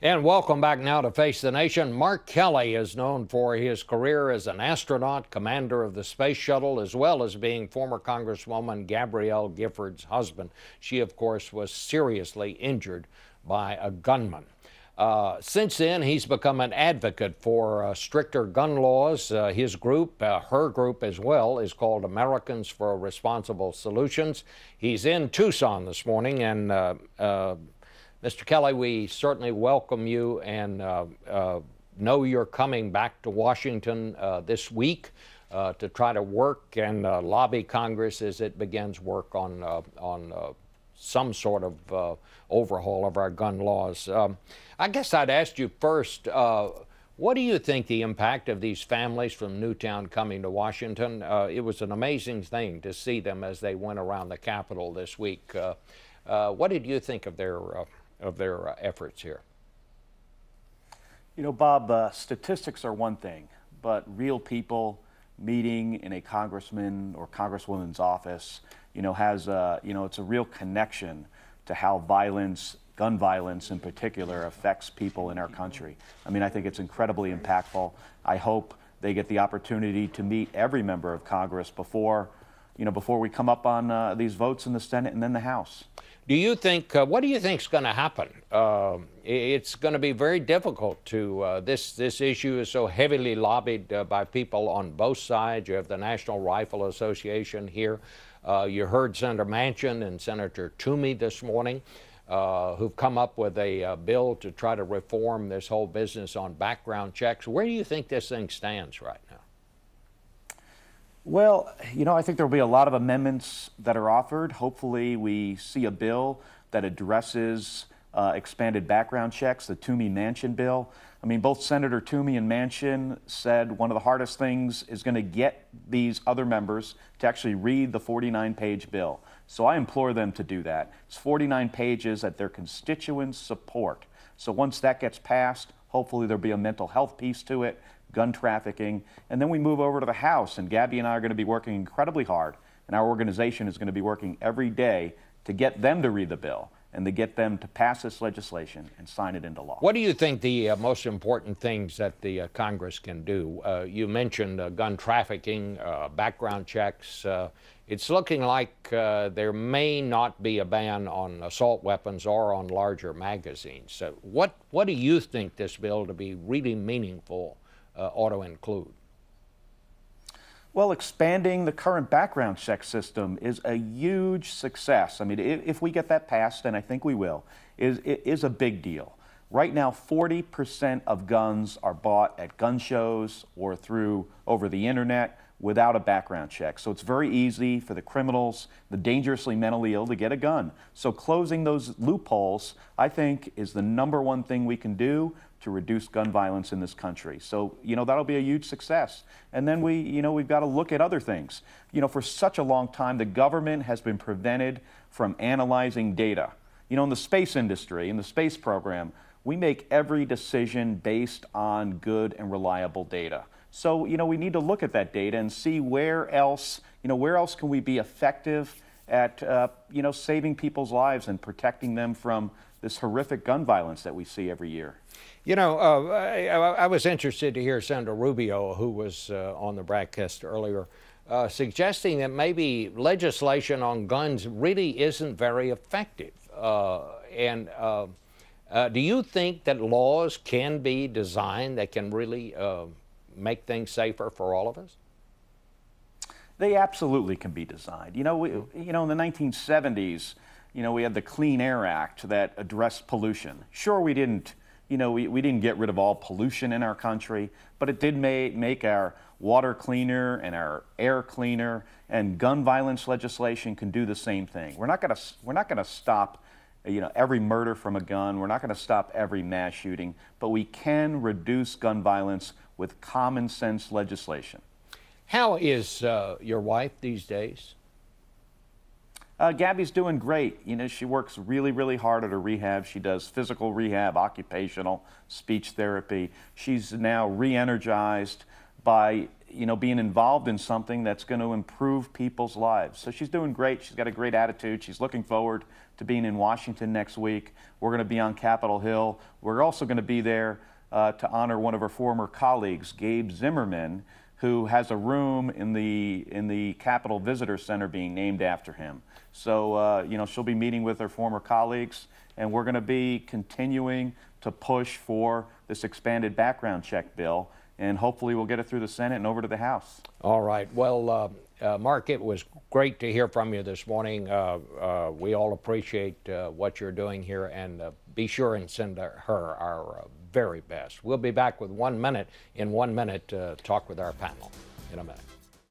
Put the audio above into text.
And welcome back now to Face the Nation. Mark Kelly is known for his career as an astronaut, commander of the space shuttle, as well as being former Congresswoman Gabby Giffords' husband. She, of course, was seriously injured by a gunman. Since then, he's become an advocate for stricter gun laws. His group, her group as well, is called Americans for Responsible Solutions. He's in Tucson this morning, and Mr. Kelly, we certainly welcome you and know you're coming back to Washington this week to try to work and lobby Congress as it begins work on some sort of overhaul of our gun laws. I guess I'd ask you first, what do you think the impact of these families from Newtown coming to Washington? It was an amazing thing to see them as they went around the Capitol this week. What did you think of their efforts here? You know, Bob, statistics are one thing, but real people meeting in a congressman or congresswoman's office, has it's a real connection to how gun violence in particular, affects people in our country. I mean, I think it's incredibly impactful. I hope they get the opportunity to meet every member of Congress before we come up on these votes in the Senate and then the House. Do you think, what do you think is going to happen? It's going to be very difficult to, this issue is so heavily lobbied by people on both sides. You have the National Rifle Association here. You heard Senator Manchin and Senator Toomey this morning, who've come up with a bill to try to reform this whole business on background checks. Where do you think this thing stands right now? Well, I think there will be a lot of amendments that are offered. Hopefully we see a bill that addresses expanded background checks, the Toomey-Manchin bill. I mean, both Senator Toomey and Manchin said one of the hardest things is going to get these other members to actually read the 49-page bill. So I implore them to do that. It's 49 pages that their constituents support. So once that gets passed, hopefully there'll be a mental health piece to it, gun trafficking, and then we move over to the House, and Gabby and I are going to be working incredibly hard, and our organization is going to be working every day to get them to read the bill and to get them to pass this legislation and sign it into law. What do you think the most important things that the Congress can do? You mentioned gun trafficking, background checks. It's looking like there may not be a ban on assault weapons or on larger magazines. So what do you think this bill to be really meaningful ought to include? Well, expanding the current background check system is a huge success. I mean, if we get that passed, and I think we will, it is a big deal. Right now, 40% of guns are bought at gun shows or over the internet without a background check. So it's very easy for the criminals, the dangerously mentally ill, to get a gun. So closing those loopholes, I think, is the #1 thing we can do to reduce gun violence in this country. So, that'll be a huge success. And then we've got to look at other things. For such a long time, the government has been prevented from analyzing data. In the space industry, in the space program, we make every decision based on good and reliable data. So, we need to look at that data and see where else can we be effective at, saving people's lives and protecting them from this horrific gun violence that we see every year. I was interested to hear Senator Rubio, who was on the broadcast earlier, suggesting that maybe legislation on guns really isn't very effective. Do you think that laws can be designed that can really make things safer for all of us? They absolutely can be designed. In the 1970s, we had the Clean Air Act that addressed pollution. Sure, we didn't get rid of all pollution in our country, but it did make our water cleaner and our air cleaner, and gun violence legislation can do the same thing. We're not going to stop every murder from a gun. We're not going to stop every mass shooting, but we can reduce gun violence with common sense legislation. How is your wife these days? Gabby's doing great. She works really, really hard at her rehab. She does physical rehab, occupational, speech therapy. She's now re-energized by, being involved in something that's going to improve people's lives. So she's doing great. She's got a great attitude. She's looking forward to being in Washington next week. We're going to be on Capitol Hill. We're also going to be there to honor one of our former colleagues, Gabe Zimmerman, who has a room in the Capitol Visitor Center being named after him. So, you know, she'll be meeting with her former colleagues, and we're going to be continuing to push for this expanded background check bill, and hopefully we'll get it through the Senate and over to the House. All right. Well, Mark, it was great to hear from you this morning. We all appreciate what you're doing here, and be sure and send her our very best. We'll be back with 1 minute in 1 minute to talk with our panel in a minute.